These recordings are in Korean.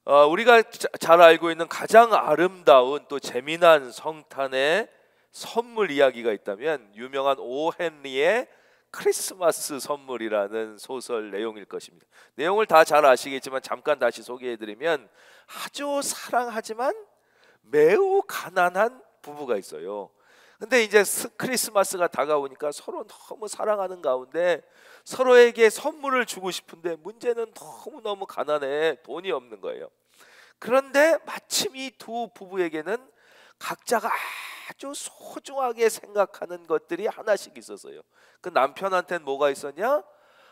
우리가 잘 알고 있는 가장 아름다운 또 재미난 성탄의 선물 이야기가 있다면 유명한 오 헨리의 크리스마스 선물이라는 소설 내용일 것입니다. 내용을 다 잘 아시겠지만 잠깐 다시 소개해드리면, 아주 사랑하지만 매우 가난한 부부가 있어요. 근데 이제 크리스마스가 다가오니까 서로 너무 사랑하는 가운데 서로에게 선물을 주고 싶은데 문제는 너무너무 가난해, 돈이 없는 거예요. 그런데 마침 이 두 부부에게는 각자가 아주 소중하게 생각하는 것들이 하나씩 있었어요. 그 남편한테는 뭐가 있었냐?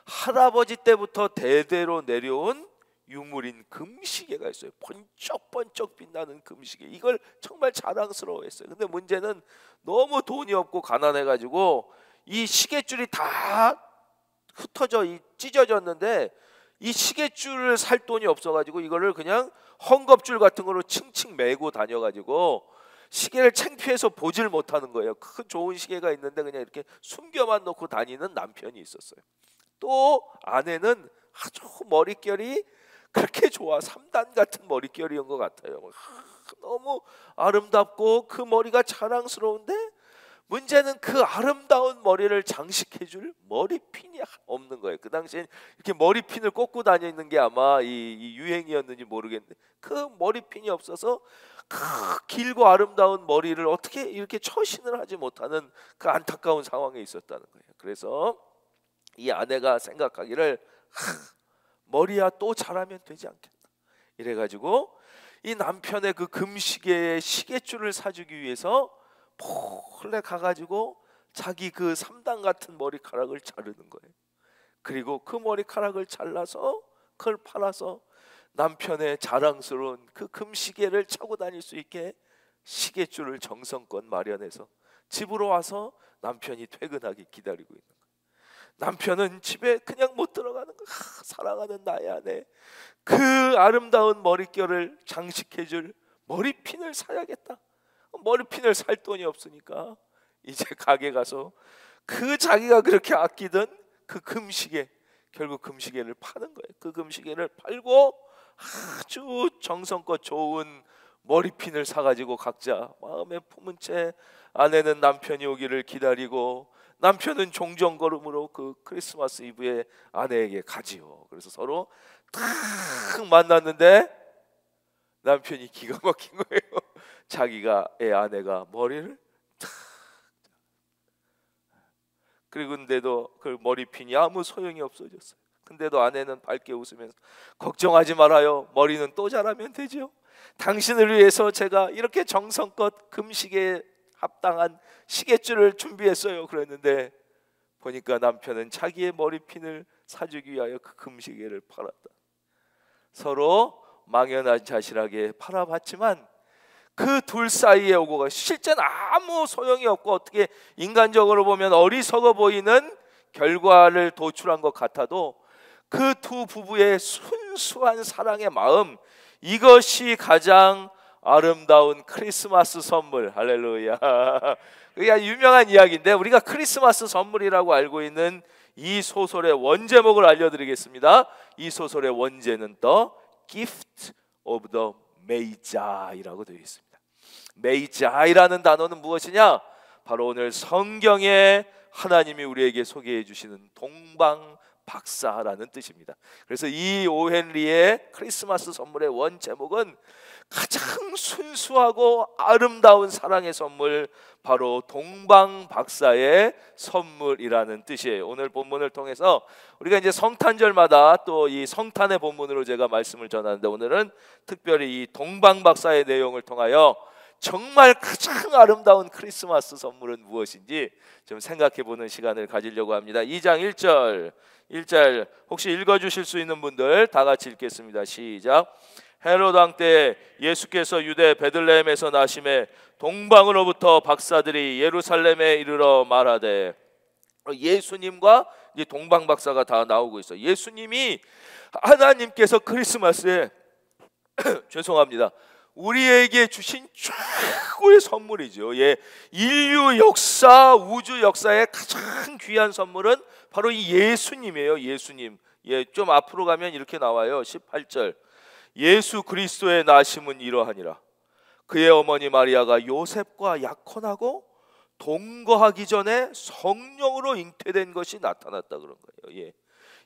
할아버지 때부터 대대로 내려온 유물인 금시계가 있어요. 번쩍번쩍 빛나는 금시계. 이걸 정말 자랑스러워했어요. 근데 문제는 너무 돈이 없고 가난해가지고 이 시계줄이 다 흩어져 찢어졌는데, 이 시계줄을 살 돈이 없어가지고 이거를 그냥 헝겊줄 같은 거로 칭칭 메고 다녀가지고 시계를 창피해서 보질 못하는 거예요. 큰 좋은 시계가 있는데 그냥 이렇게 숨겨만 놓고 다니는 남편이 있었어요. 또 아내는 아주 머릿결이 그렇게 좋아, 3단 같은 머릿결이인 것 같아요. 너무 아름답고 그 머리가 자랑스러운데 문제는 그 아름다운 머리를 장식해줄 머리핀이 없는 거예요. 그 당시엔 이렇게 머리핀을 꽂고 다니는 게 아마 이 유행이었는지 모르겠는데 그 머리핀이 없어서 그 길고 아름다운 머리를 어떻게 이렇게 처신을 하지 못하는 그 안타까운 상황에 있었다는 거예요. 그래서 이 아내가 생각하기를, 머리야 또 잘하면 되지 않겠나, 이래가지고 이 남편의 그 금시계의 시계줄을 사주기 위해서 몰래 가가지고 자기 그 3단 같은 머리카락을 자르는 거예요. 그리고 그 머리카락을 잘라서 그걸 팔아서 남편의 자랑스러운 그 금시계를 차고 다닐 수 있게 시계줄을 정성껏 마련해서 집으로 와서 남편이 퇴근하기 기다리고 있는 거예요. 남편은 집에 그냥 못 들어가는 거예요. 사랑하는 나의 아내, 그 아름다운 머릿결을 장식해줄 머리핀을 사야겠다. 머리핀을 살 돈이 없으니까 이제 가게 가서 그 자기가 그렇게 아끼던 그 금시계, 결국 금시계를 파는 거예요. 그 금시계를 팔고 아주 정성껏 좋은 머리핀을 사가지고 각자 마음에 품은 채 아내는 남편이 오기를 기다리고 남편은 종전걸음으로 그 크리스마스 이브에 아내에게 가지요. 그래서 서로 딱 만났는데 남편이 기가 막힌 거예요. 자기가 아내가 머리를 탁, 그리고인데도 그 머리핀이 아무 소용이 없어졌어요. 근데도 아내는 밝게 웃으면서, 걱정하지 말아요, 머리는 또 자라면 되죠. 당신을 위해서 제가 이렇게 정성껏 금시계에 합당한 시계줄을 준비했어요. 그랬는데 보니까 남편은 자기의 머리핀을 사주기 위하여 그 금시계를 팔았다. 서로 망연자실하게 팔아봤지만 그 둘 사이에 오고 가 실제는 아무 소용이 없고 어떻게 인간적으로 보면 어리석어 보이는 결과를 도출한 것 같아도 그 두 부부의 순수한 사랑의 마음, 이것이 가장 아름다운 크리스마스 선물. 할렐루야. 그게 유명한 이야기인데 우리가 크리스마스 선물이라고 알고 있는 이 소설의 원제목을 알려드리겠습니다. 이 소설의 원제는 The Gift of the Magi이라고 되어 있습니다. 메이자이라는 단어는 무엇이냐? 바로 오늘 성경에 하나님이 우리에게 소개해 주시는 동방박사라는 뜻입니다. 그래서 이 오 헨리의 크리스마스 선물의 원 제목은 가장 순수하고 아름다운 사랑의 선물, 바로 동방박사의 선물이라는 뜻이에요. 오늘 본문을 통해서 우리가 이제 성탄절마다 또 이 성탄의 본문으로 제가 말씀을 전하는데, 오늘은 특별히 이 동방박사의 내용을 통하여 정말 가장 아름다운 크리스마스 선물은 무엇인지 좀 생각해보는 시간을 가지려고 합니다. 2장 1절 혹시 읽어주실 수 있는 분들 다 같이 읽겠습니다. 시작. 헤롯 왕 때 예수께서 유대 베들레헴에서 나심에 동방으로부터 박사들이 예루살렘에 이르러 말하되, 예수님과 이제 동방박사가 다 나오고 있어요. 예수님이 하나님께서 크리스마스에 죄송합니다, 우리에게 주신 최고의 선물이죠. 예, 인류 역사, 우주 역사의 가장 귀한 선물은 바로 이 예수님이에요. 예수님. 예, 좀 앞으로 가면 이렇게 나와요. 18절. 예수 그리스도의 나심은 이러하니라. 그의 어머니 마리아가 요셉과 약혼하고 동거하기 전에 성령으로 잉태된 것이 나타났다 그런 거예요. 예.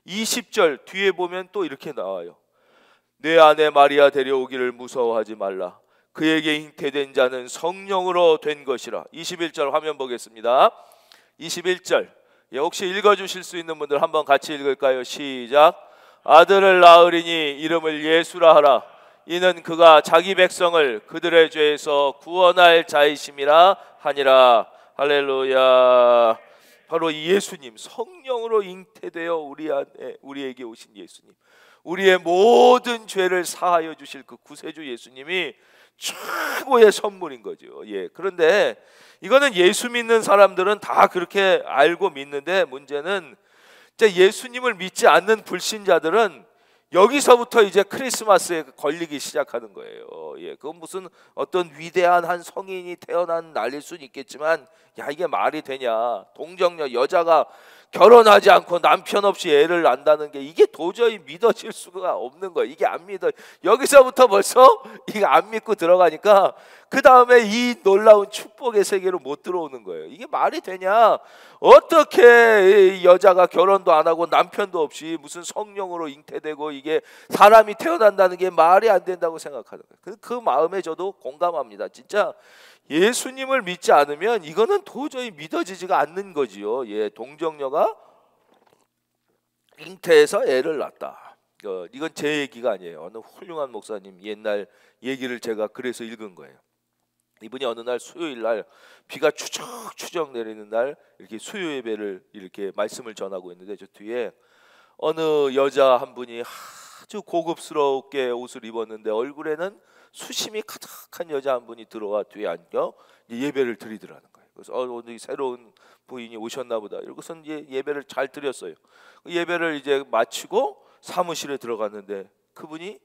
20절 뒤에 보면 또 이렇게 나와요. 내 아내 마리아 데려오기를 무서워하지 말라. 그에게 잉태된 자는 성령으로 된 것이라. 21절 화면 보겠습니다. 21절 혹시 읽어주실 수 있는 분들 한번 같이 읽을까요? 시작. 아들을 낳으리니 이름을 예수라 하라. 이는 그가 자기 백성을 그들의 죄에서 구원할 자이심이라 하니라. 할렐루야. 바로 이 예수님, 성령으로 잉태되어 우리에게 오신 예수님, 우리의 모든 죄를 사하여 주실 그 구세주 예수님이 최고의 선물인 거죠. 예. 그런데 이거는 예수 믿는 사람들은 다 그렇게 알고 믿는데, 문제는 이제 예수님을 믿지 않는 불신자들은 여기서부터 이제 크리스마스에 걸리기 시작하는 거예요. 예, 그건 무슨 어떤 위대한 한 성인이 태어난 날일 수는 있겠지만, 야, 이게 말이 되냐? 동정녀 여자가 결혼하지 않고 남편 없이 애를 낳는다는 게 이게 도저히 믿어질 수가 없는 거예요. 이게 안 믿어. 여기서부터 벌써 이게 안 믿고 들어가니까 그 다음에 이 놀라운 축복의 세계로 못 들어오는 거예요. 이게 말이 되냐? 어떻게 여자가 결혼도 안 하고 남편도 없이 무슨 성령으로 잉태되고 이게 사람이 태어난다는 게 말이 안 된다고 생각하는 거예요. 그 마음에 저도 공감합니다. 진짜 예수님을 믿지 않으면 이거는 도저히 믿어지지가 않는 거지요. 예, 동정녀가 잉태해서 애를 낳았다. 이건 제 얘기가 아니에요. 어느 훌륭한 목사님 옛날 얘기를 제가 그래서 읽은 거예요. 이분이 어느 날 수요일 날 비가 추적추적 내리는 날 이렇게 수요 예배를 이렇게 말씀을 전하고 있는데, 저 뒤에 어느 여자 한 분이 아주 고급스럽게 옷을 입었는데 얼굴에는 수심이 가득한 여자 한 분이 들어와 뒤에 앉아 예배를 드리더라는 거예요. 그래서 오늘 새로운 부인이 오셨나 보다 이러고서 이제 예배를 잘 드렸어요. 예배를 이제 마치고 사무실에 들어갔는데 그분이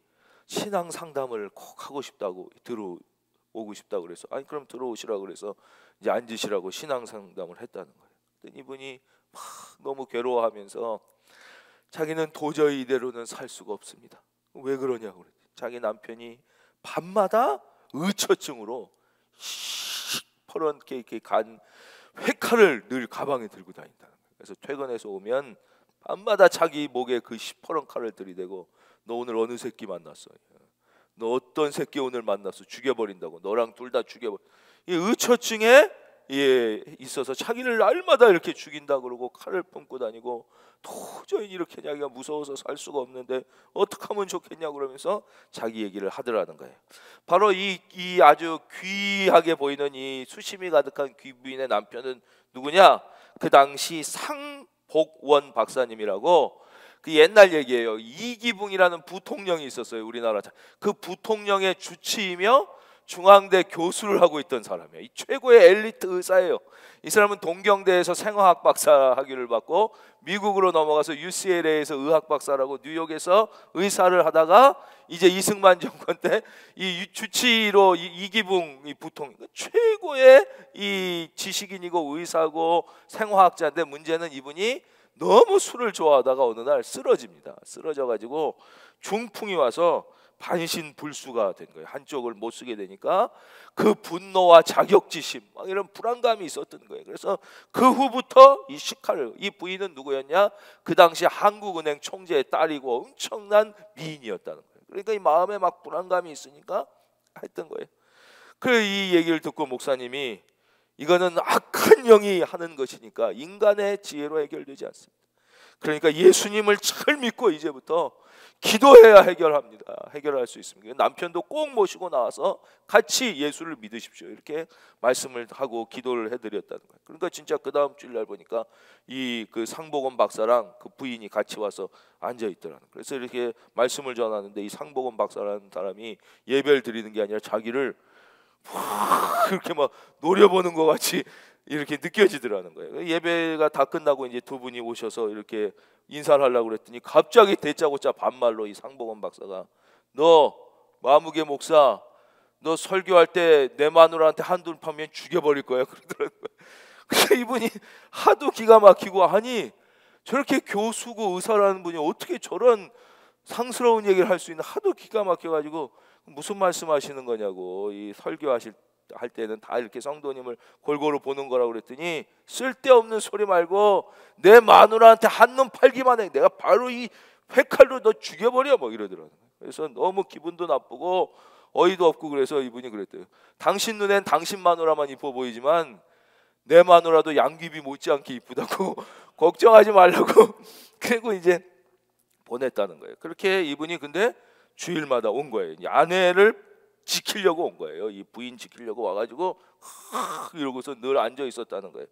신앙 상담을 꼭 하고 싶다고 들어오고 싶다고 그래서, 아니 그럼 들어오시라고 그래서 이제 앉으시라고 신앙 상담을 했다는 거예요. 이분이 막 너무 괴로워하면서 자기는 도저히 이대로는 살 수가 없습니다. 왜 그러냐고 그랬지. 자기 남편이 밤마다 의처증으로 시퍼렇게 이렇게 간 회칼을 늘 가방에 들고 다닌다는 거예요. 그래서 퇴근해서 오면 밤마다 자기 목에 그 시퍼런 칼을 들이대고, 너 오늘 어느 새끼 만났어? 너 어떤 새끼 오늘 만났어? 죽여버린다고. 너랑 둘 다 죽여버려. 이 의처증에 있어서 자기를 날마다 이렇게 죽인다 그러고 칼을 품고 다니고, 도저히 이렇게 자기가 무서워서 살 수가 없는데 어떻게 하면 좋겠냐고 그러면서 자기 얘기를 하더라는 거예요. 바로 이 아주 귀하게 보이는 이 수심이 가득한 귀부인의 남편은 누구냐? 그 당시 상복원 박사님이라고, 그 옛날 얘기예요. 이기붕이라는 부통령이 있었어요, 우리나라. 그 부통령의 주치이며 중앙대 교수를 하고 있던 사람이에요. 이 최고의 엘리트 의사예요. 이 사람은 동경대에서 생화학 박사 학위를 받고 미국으로 넘어가서 UCLA에서 의학 박사라고, 뉴욕에서 의사를 하다가 이제 이승만 정권 때 이 주치의로 이기붕 이 부통, 최고의 이 지식인이고 의사고 생화학자인데, 문제는 이분이 너무 술을 좋아하다가 어느 날 쓰러집니다. 쓰러져가지고 중풍이 와서 반신불수가 된 거예요. 한쪽을 못 쓰게 되니까 그 분노와 자격지심 막 이런 불안감이 있었던 거예요. 그래서 그 후부터 이 시칼, 이 부인은 누구였냐? 그 당시 한국은행 총재의 딸이고 엄청난 미인이었다는 거예요. 그러니까 이 마음에 막 불안감이 있으니까 했던 거예요. 그래서 이 얘기를 듣고 목사님이, 이거는 악한 영이 하는 것이니까 인간의 지혜로 해결되지 않습니다. 그러니까 예수님을 잘 믿고 이제부터 기도해야 해결할 수 있습니다. 남편도 꼭 모시고 나와서 같이 예수를 믿으십시오, 이렇게 말씀을 하고 기도를 해드렸다는 거예요. 그러니까 진짜 그 다음 주일날 보니까 이 그 상복원 박사랑 그 부인이 같이 와서 앉아 있더라는 거예요. 그래서 이렇게 말씀을 전하는데 이 상복원 박사라는 사람이 예배를 드리는 게 아니라 자기를 그렇게 막 노려보는 것 같이 이렇게 느껴지더라는 거예요. 예배가 다 끝나고 이제 두 분이 오셔서 이렇게 인사를 하려고 그랬더니 갑자기 대짜고짜 반말로 이 상복원 박사가, 너 마무개 목사, 너 설교할 때 내 마누라한테 한눈 파면 죽여버릴 거야 그러더라는 거예요. 그래서 이분이 하도 기가 막히고, 아니 저렇게 교수고 의사라는 분이 어떻게 저런 상스러운 얘기를 할 수 있는, 하도 기가 막혀가지고 무슨 말씀하시는 거냐고. 이 설교하실 할 때는 다 이렇게 성도님을 골고루 보는 거라고 그랬더니, 쓸데없는 소리 말고 내 마누라한테 한눈 팔기만 해, 내가 바로 이 회칼로 너 죽여버려, 뭐 이러더라고요. 그래서 너무 기분도 나쁘고 어이도 없고, 그래서 이분이 그랬대요. 당신 눈엔 당신 마누라만 이뻐 보이지만 내 마누라도 양귀비 못지않게 이쁘다고 걱정하지 말라고. 그리고 이제 보냈다는 거예요. 그렇게 이분이 근데 주일마다 온 거예요. 아내를 지키려고 온 거예요. 이 부인 지키려고 와가지고 이러고서 늘 앉아 있었다는 거예요.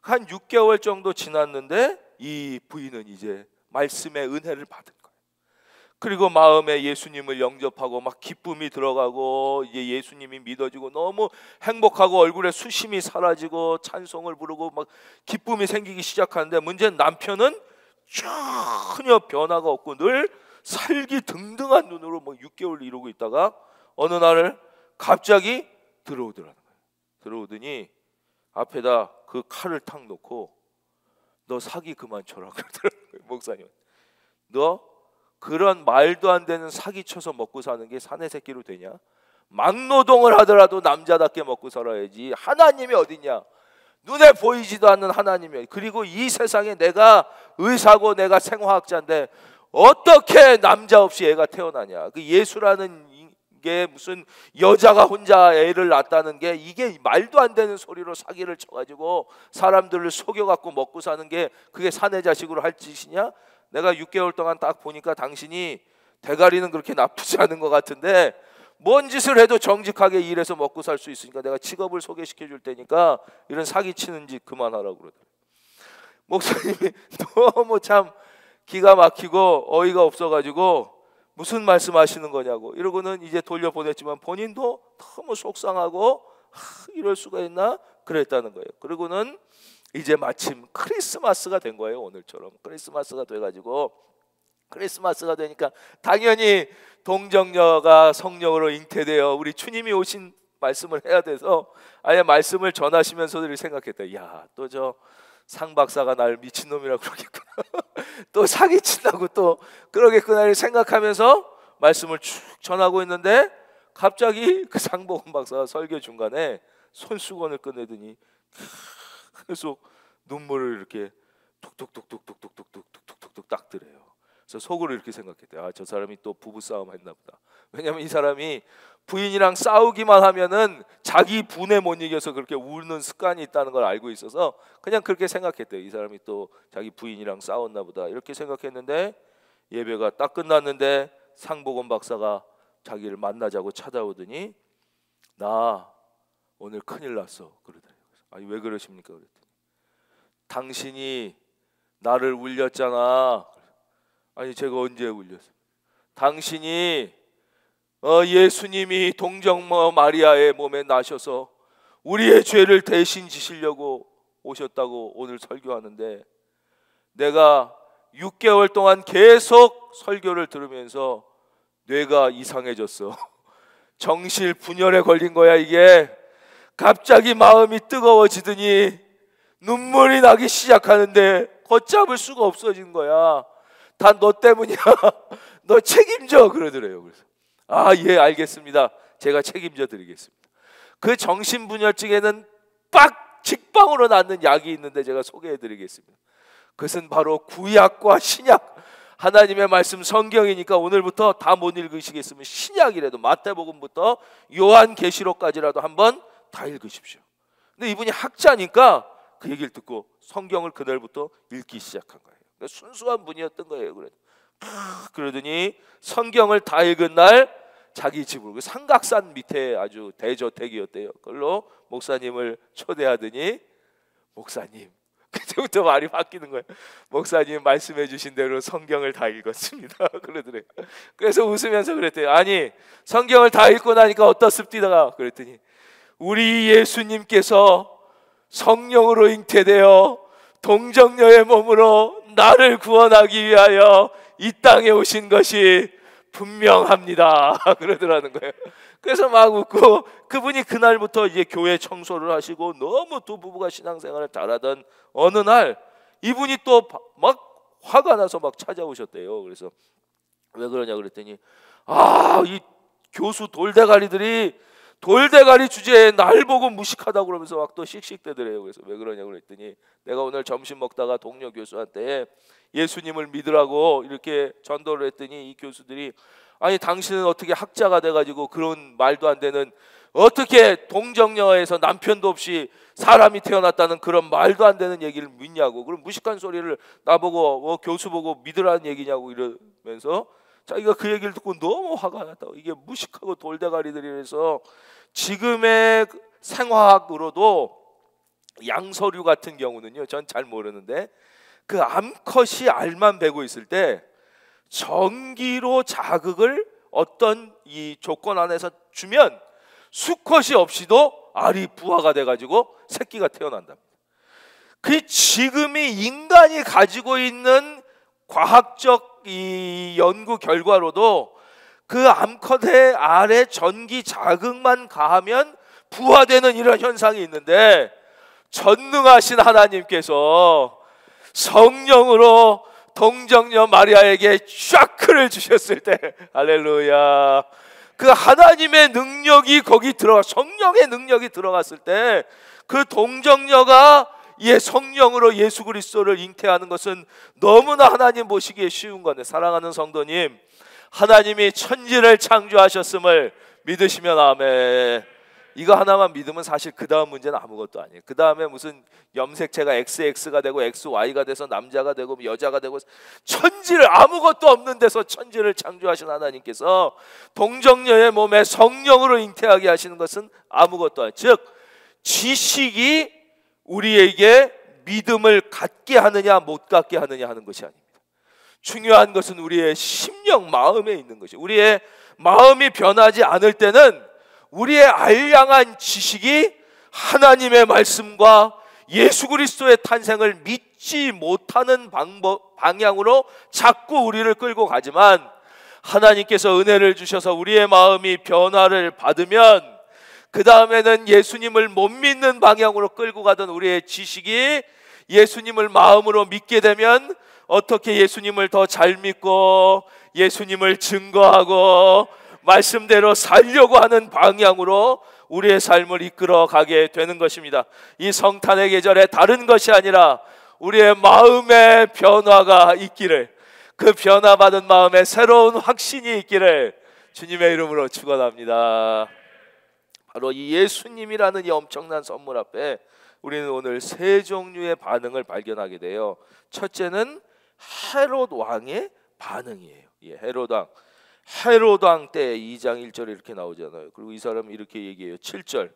한 6개월 정도 지났는데 이 부인은 이제 말씀의 은혜를 받은 거예요. 그리고 마음에 예수님을 영접하고 막 기쁨이 들어가고, 이제 예수님이 믿어지고 너무 행복하고 얼굴에 수심이 사라지고 찬송을 부르고 막 기쁨이 생기기 시작하는데, 문제는 남편은 전혀 변화가 없고 늘 살기 등등한 눈으로 뭐 6개월 이러고 있다가 어느 날 갑자기 들어오더라는 거예요. 들어오더니 앞에다 그 칼을 탁 놓고 너 사기 그만 쳐라 그러더라는 거예요. 목사님, 너 그런 말도 안 되는 사기 쳐서 먹고 사는 게 사내 새끼로 되냐? 막노동을 하더라도 남자답게 먹고 살아야지. 하나님이 어딨냐? 눈에 보이지도 않는 하나님이. 그리고 이 세상에 내가 의사고 내가 생화학자인데 어떻게 남자 없이 애가 태어나냐? 그 예수라는 게 무슨 여자가 혼자 애를 낳았다는 게, 이게 말도 안 되는 소리로 사기를 쳐가지고 사람들을 속여갖고 먹고 사는 게 그게 사내 자식으로 할 짓이냐? 내가 6개월 동안 딱 보니까 당신이 대가리는 그렇게 나쁘지 않은 것 같은데 뭔 짓을 해도 정직하게 일해서 먹고 살 수 있으니까 내가 직업을 소개시켜 줄 테니까 이런 사기치는 짓 그만하라고 그러더라고요. 목사님이 너무 참 기가 막히고 어이가 없어가지고 무슨 말씀하시는 거냐고 이러고는 이제 돌려보냈지만 본인도 너무 속상하고 이럴 수가 있나 그랬다는 거예요. 그리고는 이제 마침 크리스마스가 된 거예요. 오늘처럼 크리스마스가 돼가지고, 크리스마스가 되니까 당연히 동정녀가 성령으로 잉태되어 우리 주님이 오신 말씀을 해야 돼서 아예 말씀을 전하시면서도 생각했다. 야, 또 저 상 박사가 날 미친놈이라고 그러겠구나. 또 사기친다고 또 그러겠구나 생각하면서 말씀을 쭉 전하고 있는데 갑자기 그 상복음 박사가 설교 중간에 손수건을 꺼내더니 계속 눈물을 이렇게 툭툭툭툭툭툭툭툭툭툭툭 닦더래요. 그래서 속으로 이렇게 생각했대요. 아, 저 사람이 또 부부싸움 했나 보다. 왜냐면 이 사람이 부인이랑 싸우기만 하면은 자기 분에 못 이겨서 그렇게 우는 습관이 있다는 걸 알고 있어서 그냥 그렇게 생각했대요. 이 사람이 또 자기 부인이랑 싸웠나 보다 이렇게 생각했는데, 예배가 딱 끝났는데 상복원 박사가 자기를 만나자고 찾아오더니 나 오늘 큰일 났어 그러더래요. 아니 왜 그러십니까 그랬더니 당신이 나를 울렸잖아. 아니 제가 언제 울렸어요? 당신이 예수님이 동정녀 마리아의 몸에 나셔서 우리의 죄를 대신 지시려고 오셨다고 오늘 설교하는데, 내가 6개월 동안 계속 설교를 들으면서 뇌가 이상해졌어. 정실 분열에 걸린 거야 이게. 갑자기 마음이 뜨거워지더니 눈물이 나기 시작하는데 걷잡을 수가 없어진 거야. 다 너 때문이야. 너 책임져 그러더래요. 그래서 아, 예, 알겠습니다. 제가 책임져 드리겠습니다. 그 정신분열증에는 빡 직방으로 낫는 약이 있는데 제가 소개해 드리겠습니다. 그것은 바로 구약과 신약, 하나님의 말씀 성경이니까 오늘부터 다 못 읽으시겠으면 신약이라도 마태복음부터 요한계시록까지라도 한번 다 읽으십시오. 근데 이분이 학자니까 그 얘기를 듣고 성경을 그날부터 읽기 시작한 거예요. 그러니까 순수한 분이었던 거예요. 그러더니 성경을 다 읽은 날 자기 집으로, 삼각산 밑에 아주 대저택이었대요. 그걸로 목사님을 초대하더니 목사님, 그때부터 말이 바뀌는 거예요. 목사님 말씀해 주신 대로 성경을 다 읽었습니다. 그러더래요. 그래서 웃으면서 그랬대요. 아니 성경을 다 읽고 나니까 어떻습니까? 그랬더니 우리 예수님께서 성령으로 잉태되어 동정녀의 몸으로 나를 구원하기 위하여 이 땅에 오신 것이 분명합니다. 그러더라는 거예요. 그래서 막 웃고, 그분이 그날부터 이제 교회 청소를 하시고 너무 두 부부가 신앙생활을 잘하던 어느 날 이분이 또 막 화가 나서 막 찾아오셨대요. 그래서 왜 그러냐 그랬더니 이 교수 돌대가리들이 돌대가리 주제에 날 보고 무식하다고 그러면서 막 또 씩씩대더래요. 그래서 왜 그러냐 그랬더니 내가 오늘 점심 먹다가 동료 교수한테 예수님을 믿으라고 이렇게 전도를 했더니 이 교수들이 아니 당신은 어떻게 학자가 돼가지고 그런 말도 안 되는 어떻게 동정녀에서 남편도 없이 사람이 태어났다는 그런 말도 안 되는 얘기를 믿냐고, 그럼 무식한 소리를 나보고 교수 보고 믿으라는 얘기냐고 이러면서 자기가 그 얘기를 듣고 너무 화가 났다고. 이게 무식하고 돌대가리들이라서 지금의 생화학으로도 양서류 같은 경우는요, 전 잘 모르는데 그 암컷이 알만 베고 있을 때 전기로 자극을 어떤 이 조건 안에서 주면 수컷이 없이도 알이 부화가 돼가지고 새끼가 태어난답니다. 그 지금이 인간이 가지고 있는 과학적 이 연구 결과로도 그 암컷의 알에 전기 자극만 가하면 부화되는 이런 현상이 있는데, 전능하신 하나님께서 성령으로 동정녀 마리아에게 샤크를 주셨을 때, 할렐루야, 그 하나님의 능력이 거기 들어가, 성령의 능력이 들어갔을 때 그 동정녀가 성령으로 예수 그리스도를 잉태하는 것은 너무나 하나님 보시기에 쉬운 건데, 사랑하는 성도님, 하나님이 천지를 창조하셨음을 믿으시면 아멘. 이거 하나만 믿으면 사실 그 다음 문제는 아무것도 아니에요. 그 다음에 무슨 염색체가 XX가 되고 XY가 돼서 남자가 되고 여자가 되고, 천지를, 아무것도 없는 데서 천지를 창조하신 하나님께서 동정녀의 몸에 성령으로 잉태하게 하시는 것은 아무것도 아니에요. 즉 지식이 우리에게 믿음을 갖게 하느냐 못 갖게 하느냐 하는 것이 아닙니다. 중요한 것은 우리의 심령, 마음에 있는 것이, 우리의 마음이 변하지 않을 때는 우리의 알량한 지식이 하나님의 말씀과 예수 그리스도의 탄생을 믿지 못하는 방향으로 자꾸 우리를 끌고 가지만, 하나님께서 은혜를 주셔서 우리의 마음이 변화를 받으면 그 다음에는 예수님을 못 믿는 방향으로 끌고 가던 우리의 지식이 예수님을 마음으로 믿게 되면 어떻게 예수님을 더 잘 믿고 예수님을 증거하고 말씀대로 살려고 하는 방향으로 우리의 삶을 이끌어 가게 되는 것입니다. 이 성탄의 계절에 다른 것이 아니라 우리의 마음의 변화가 있기를, 그 변화받은 마음에 새로운 확신이 있기를 주님의 이름으로 축원합니다. 바로 이 예수님이라는 이 엄청난 선물 앞에 우리는 오늘 세 종류의 반응을 발견하게 돼요. 첫째는 헤롯 왕의 반응이에요. 헤롯 왕 때 2장 1절에 이렇게 나오잖아요. 그리고 이 사람은 이렇게 얘기해요. 7절,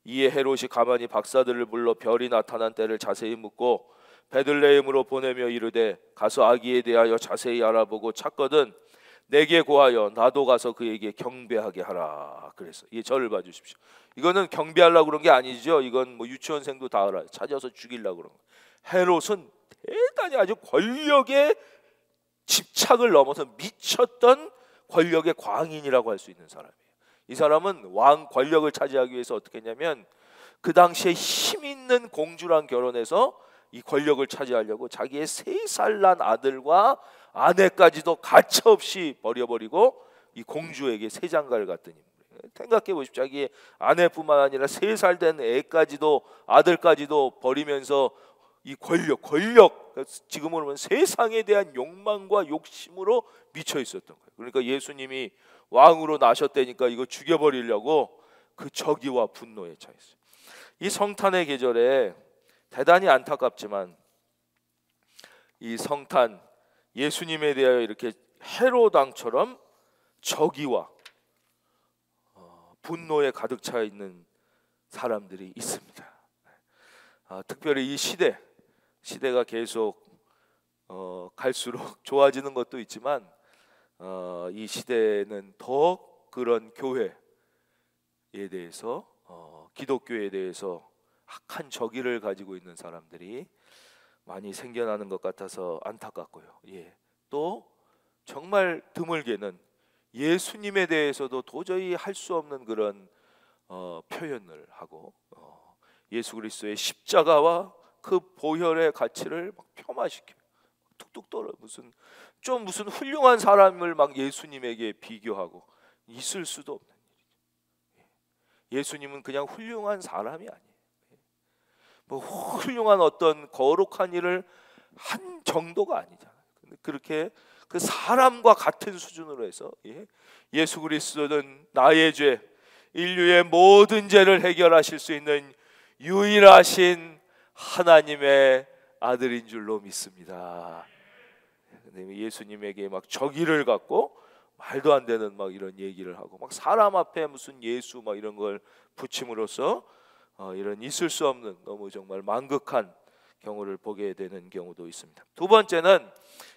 이에 헤롯이 가만히 박사들을 불러 별이 나타난 때를 자세히 묻고 베들레헴으로 보내며 이르되, 가서 아기에 대하여 자세히 알아보고 찾거든 내게 고하여 나도 가서 그에게 경배하게 하라. 그래서 이 절을 봐주십시오. 이거는 경배하려고 그런 게 아니죠. 이건 뭐 유치원생도 다 알아요. 찾아서 죽이려고 그런 거예요. 헤롯은 대단히 아주 권력의 집착을 넘어서 미쳤던 권력의 광인이라고 할 수 있는 사람이에요. 이 사람은 왕 권력을 차지하기 위해서 어떻게 했냐면, 그 당시에 힘 있는 공주랑 결혼해서 이 권력을 차지하려고 자기의 3살 난 아들과 아내까지도 가차없이 버려버리고 이 공주에게 새 장가를 갔더니, 생각해 보십시오. 자기의 아내뿐만 아니라 3살 된 애까지도, 아들까지도 버리면서 이 권력, 지금으로 보면 세상에 대한 욕망과 욕심으로 미쳐 있었던 거예요. 그러니까 예수님이 왕으로 나셨다니까 이거 죽여버리려고 그 저기와 분노에 차있어요. 이 성탄의 계절에 대단히 안타깝지만 이 성탄, 예수님에 대하여 이렇게 헤롯 왕처럼 저기와 분노에 가득 차 있는 사람들이 있습니다. 특별히 이 시대가 계속 갈수록 좋아지는 것도 있지만 이 시대는 더 그런 교회에 대해서, 기독교에 대해서 악한 적의를 가지고 있는 사람들이 많이 생겨나는 것 같아서 안타깝고요. 또 정말 드물게는 예수님에 대해서도 도저히 할 수 없는 그런 표현을 하고 예수 그리스도의 십자가와 그 보혈의 가치를 막 폄하시켜요. 툭툭 떨어요. 무슨 좀 무슨 훌륭한 사람을 막 예수님에게 비교하고 있을 수도 없는 일이죠. 예수님은 그냥 훌륭한 사람이 아니에요. 뭐 훌륭한 어떤 거룩한 일을 한 정도가 아니잖아요. 근데 그렇게 그 사람과 같은 수준으로 해서 예수 그리스도는 나의 죄, 인류의 모든 죄를 해결하실 수 있는 유일하신 하나님의 아들인 줄로 믿습니다. 근데 예수님에게 막 적의를 갖고 말도 안 되는 막 이런 얘기를 하고 막 사람 앞에 무슨 예수 막 이런 걸 붙임으로써 이런 있을 수 없는 너무 정말 만극한 경우를 보게 되는 경우도 있습니다. 두 번째는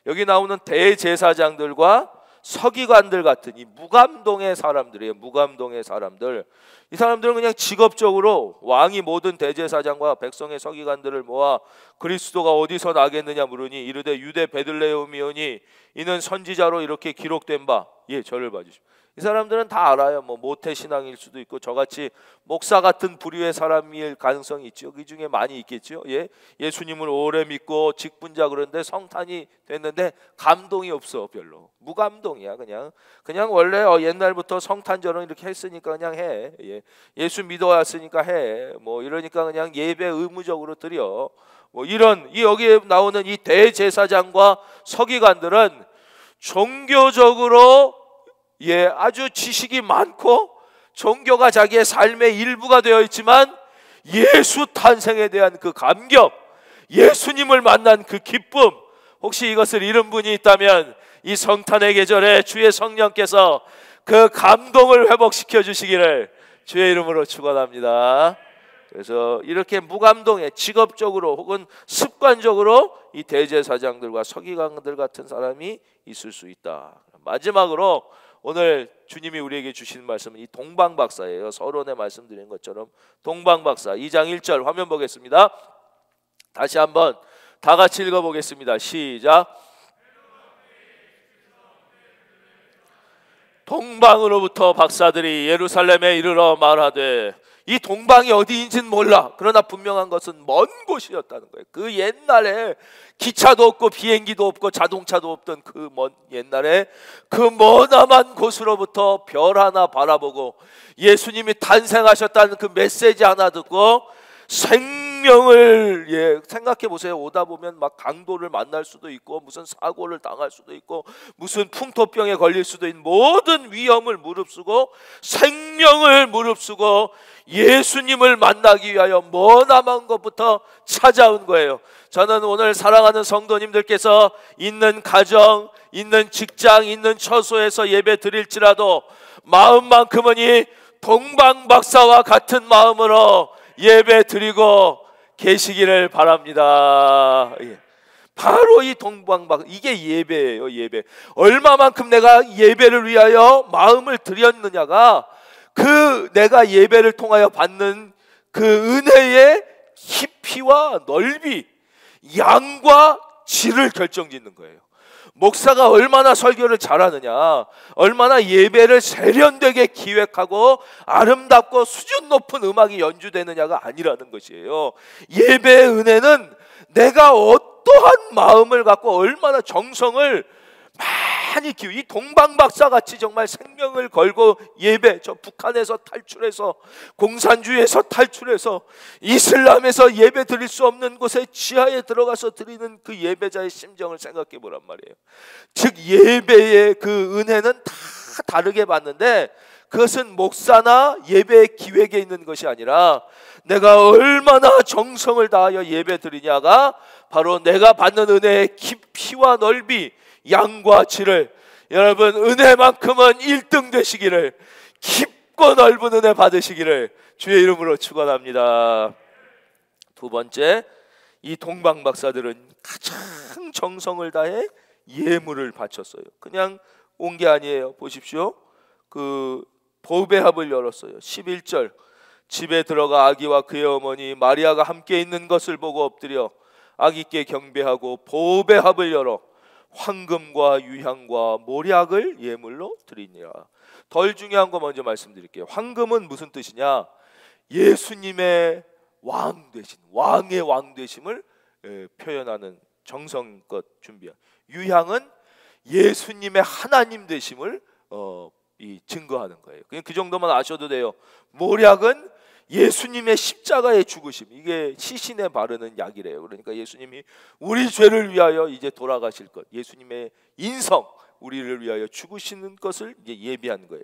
여기 나오는 대제사장들과 서기관들 같은 이 무감동의 사람들이에요. 무감동의 사람들. 이 사람들은 그냥 직업적으로 왕이 모든 대제사장과 백성의 서기관들을 모아 그리스도가 어디서 나겠느냐 물으니 이르되 유대 베들레헴이오니 이는 선지자로 이렇게 기록된 바. 저를 봐주십시오. 이 사람들은 다 알아요. 뭐 모태 신앙일 수도 있고 저같이 목사 같은 부류의 사람일 가능성이 있죠. 그 중에 많이 있겠죠. 예수님을 오래 믿고 직분자 그런데 성탄이 됐는데 감동이 없어. 별로 무감동이야. 그냥 원래 옛날부터 성탄절은 이렇게 했으니까 그냥 해. 예수 믿어왔으니까 해. 뭐 이러니까 그냥 예배 의무적으로 드려. 뭐 이런 여기에 나오는 이 대제사장과 서기관들은 종교적으로 아주 지식이 많고 종교가 자기의 삶의 일부가 되어 있지만 예수 탄생에 대한 그 감격, 예수님을 만난 그 기쁨, 혹시 이것을 잃은 분이 있다면 이 성탄의 계절에 주의 성령께서 그 감동을 회복시켜 주시기를 주의 이름으로 축원합니다. 그래서 이렇게 무감동에 직업적으로 혹은 습관적으로 이 대제사장들과 서기관들 같은 사람이 있을 수 있다. 마지막으로 오늘 주님이 우리에게 주신 말씀은 이 동방박사예요. 서론에 말씀드린 것처럼 동방박사 2장 1절 화면 보겠습니다. 다시 한번 다 같이 읽어보겠습니다. 시작. 동방으로부터 박사들이 예루살렘에 이르러 말하되 이 동방이 어디인지는 몰라. 그러나 분명한 것은 먼 곳이었다는 거예요. 그 옛날에 기차도 없고 비행기도 없고 자동차도 없던 그 먼 옛날에 그 머나먼 곳으로부터 별 하나 바라보고 예수님이 탄생하셨다는 그 메시지 하나 듣고 생명을 생각해 보세요. 오다 보면 막 강도를 만날 수도 있고 무슨 사고를 당할 수도 있고 무슨 풍토병에 걸릴 수도 있는 모든 위험을 무릅쓰고 생명을 무릅쓰고 예수님을 만나기 위하여 머나먼 것부터 찾아온 거예요. 저는 오늘 사랑하는 성도님들께서 있는 가정, 있는 직장, 있는 처소에서 예배 드릴지라도 마음만큼은 이 동방박사와 같은 마음으로 예배 드리고 계시기를 바랍니다. 바로 이 동방박사, 이게 예배예요. 예배. 얼마만큼 내가 예배를 위하여 마음을 드렸느냐가 그 내가 예배를 통하여 받는 그 은혜의 깊이와 넓이, 양과 질을 결정짓는 거예요. 목사가 얼마나 설교를 잘하느냐, 얼마나 예배를 세련되게 기획하고 아름답고 수준 높은 음악이 연주되느냐가 아니라는 것이에요. 예배의 은혜는 내가 어떠한 마음을 갖고 얼마나 정성을 많이 기울여, 이 동방박사 같이 정말 생명을 걸고 예배, 저 북한에서 탈출해서 공산주의에서 탈출해서 이슬람에서 예배 드릴 수 없는 곳에 지하에 들어가서 드리는 그 예배자의 심정을 생각해 보란 말이에요. 즉 예배의 그 은혜는 다 다르게 받는데 그것은 목사나 예배의 기획에 있는 것이 아니라 내가 얼마나 정성을 다하여 예배 드리냐가 바로 내가 받는 은혜의 깊이와 넓이, 양과 질을, 여러분 은혜만큼은 1등 되시기를, 깊고 넓은 은혜 받으시기를 주의 이름으로 축원합니다. 두 번째, 이 동방박사들은 가장 정성을 다해 예물을 바쳤어요. 그냥 온 게 아니에요. 보십시오. 그 보배합을 열었어요. 11절, 집에 들어가 아기와 그의 어머니 마리아가 함께 있는 것을 보고 엎드려 아기께 경배하고 보배합을 열어 황금과 유향과 모략을 예물로 드리니라. 덜 중요한 거 먼저 말씀드릴게요. 황금은 무슨 뜻이냐? 예수님의 왕 되신, 왕의 왕 되심을 표현하는 정성껏 준비한. 유향은 예수님의 하나님 되심을 증거하는 거예요. 그냥 그 정도만 아셔도 돼요. 모략은 예수님의 십자가의 죽으심, 이게 시신에 바르는 약이래요. 그러니까 예수님이 우리 죄를 위하여 이제 돌아가실 것, 예수님의 인성, 우리를 위하여 죽으시는 것을 이제 예비한 거예요.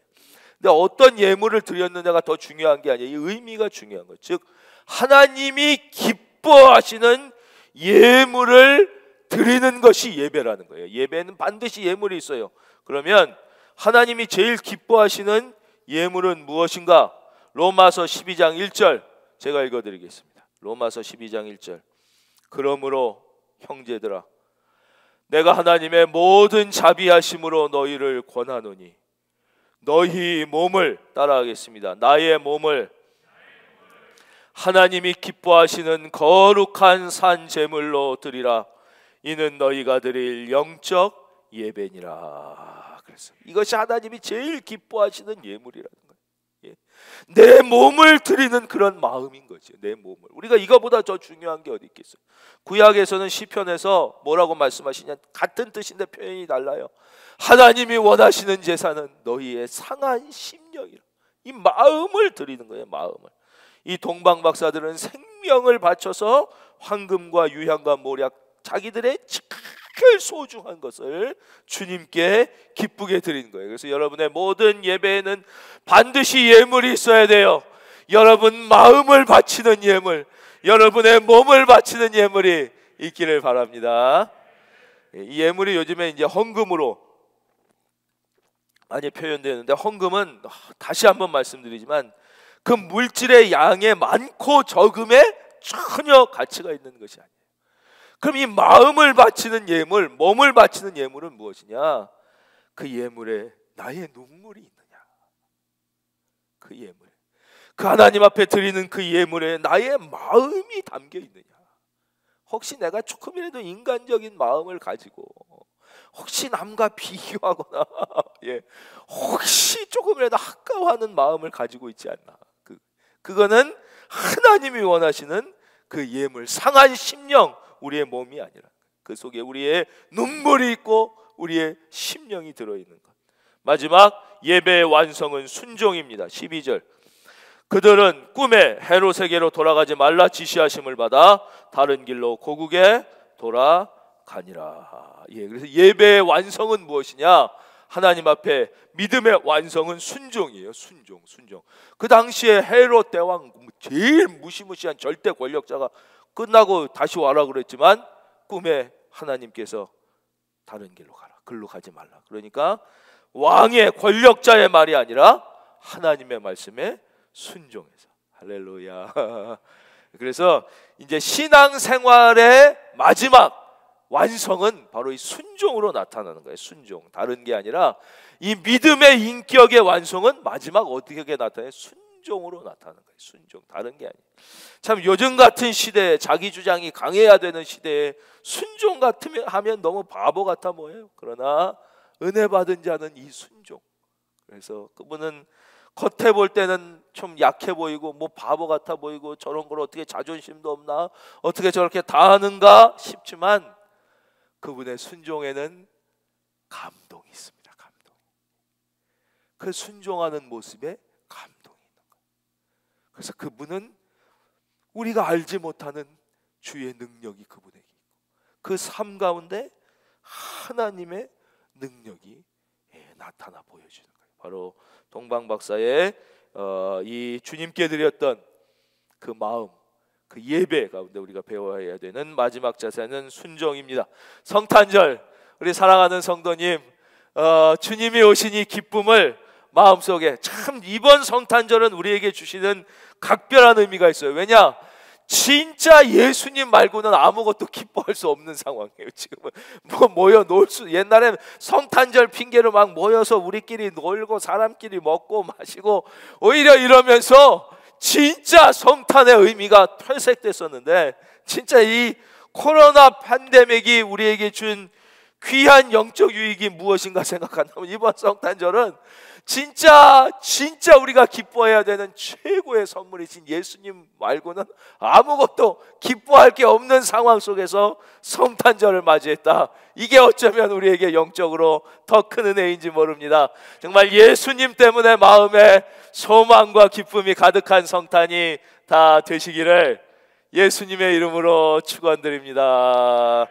근데 어떤 예물을 드렸느냐가 더 중요한 게 아니에요. 이 의미가 중요한 거예요. 즉 하나님이 기뻐하시는 예물을 드리는 것이 예배라는 거예요. 예배는 반드시 예물이 있어요. 그러면 하나님이 제일 기뻐하시는 예물은 무엇인가? 로마서 12장 1절 제가 읽어드리겠습니다. 로마서 12장 1절. 그러므로 형제들아, 내가 하나님의 모든 자비하심으로 너희를 권하노니 너희 몸을, 따라하겠습니다, 나의 몸을 하나님이 기뻐하시는 거룩한 산 제물로 드리라. 이는 너희가 드릴 영적 예배니라. 그래서 이것이 하나님이 제일 기뻐하시는 예물이라는 거예요. 예. 내 몸을 드리는 그런 마음인 거죠. 내 몸을. 우리가 이거보다 더 중요한 게 어디 있겠어요? 구약에서는 시편에서 뭐라고 말씀하시냐, 같은 뜻인데 표현이 달라요. 하나님이 원하시는 제사는 너희의 상한 심령이라. 이 마음을 드리는 거예요. 마음을. 이 동방 박사들은 생명을 바쳐서 황금과 유향과 모략, 자기들의 제일 소중한 것을 주님께 기쁘게 드리는 거예요. 그래서 여러분의 모든 예배에는 반드시 예물이 있어야 돼요. 여러분 마음을 바치는 예물, 여러분의 몸을 바치는 예물이 있기를 바랍니다. 이 예물이 요즘에 이제 헌금으로 많이 표현되는데, 헌금은 다시 한번 말씀드리지만 그 물질의 양에 많고 적음에 전혀 가치가 있는 것이 아니에요. 그럼 이 마음을 바치는 예물, 몸을 바치는 예물은 무엇이냐? 그 예물에 나의 눈물이 있느냐? 그 예물에, 그 하나님 앞에 드리는 그 예물에 나의 마음이 담겨 있느냐? 혹시 내가 조금이라도 인간적인 마음을 가지고, 혹시 남과 비교하거나 혹시 조금이라도 아까워하는 마음을 가지고 있지 않나? 그거는 하나님이 원하시는 그 예물, 상한 심령, 우리의 몸이 아니라 그 속에 우리의 눈물이 있고 우리의 심령이 들어있는 것. 마지막 예배의 완성은 순종입니다. 12절. 그들은 꿈에 헤롯에게로 돌아가지 말라 지시하심을 받아 다른 길로 고국에 돌아가니라. 그래서 예배의 완성은 무엇이냐? 하나님 앞에 믿음의 완성은 순종이에요. 순종. 그 당시에 헤롯 대왕, 제일 무시무시한 절대 권력자가 끝나고 다시 와라 그랬지만 꿈에 하나님께서 다른 길로 가라, 글로 가지 말라. 그러니까 왕의 권력자의 말이 아니라 하나님의 말씀에 순종해서, 할렐루야. 그래서 이제 신앙생활의 마지막 완성은 바로 이 순종으로 나타나는 거예요. 순종. 다른 게 아니라 이 믿음의 인격의 완성은 마지막 어떻게 나타나요? 순종으로 나타나는 거예요. 순종. 다른 게 아니에요. 참 요즘 같은 시대에 자기 주장이 강해야 되는 시대에 순종 같으면 하면 너무 바보 같아 보여요. 그러나 은혜 받은 자는 이 순종. 그래서 그분은 겉에 볼 때는 좀 약해 보이고 뭐 바보 같아 보이고 저런 걸 어떻게 자존심도 없나, 어떻게 저렇게 다 하는가 싶지만 그분의 순종에는 감동이 있습니다. 감동. 그 순종하는 모습에 감동이 있는 거예요. 그래서 그분은 우리가 알지 못하는 주의 능력이 그분에게 있고 그 삶 가운데 하나님의 능력이 나타나 보여주는 거예요. 바로 동방 박사의 이 주님께 드렸던 그 마음, 그 예배 가운데 우리가 배워야 되는 마지막 자세는 순종입니다. 성탄절, 우리 사랑하는 성도님, 주님이 오신 이 기쁨을 마음속에, 참 이번 성탄절은 우리에게 주시는 각별한 의미가 있어요. 왜냐? 진짜 예수님 말고는 아무것도 기뻐할 수 없는 상황이에요. 지금은 뭐 모여 놀 수, 옛날에는 성탄절 핑계로 막 모여서 우리끼리 놀고 사람끼리 먹고 마시고 오히려 이러면서 진짜 성탄의 의미가 퇴색됐었는데, 진짜 이 코로나 팬데믹이 우리에게 준 귀한 영적 유익이 무엇인가 생각한다면 이번 성탄절은 진짜 우리가 기뻐해야 되는 최고의 선물이신 예수님 말고는 아무것도 기뻐할 게 없는 상황 속에서 성탄절을 맞이했다. 이게 어쩌면 우리에게 영적으로 더 큰 은혜인지 모릅니다. 정말 예수님 때문에 마음에 소망과 기쁨이 가득한 성탄이 다 되시기를 예수님의 이름으로 축원드립니다.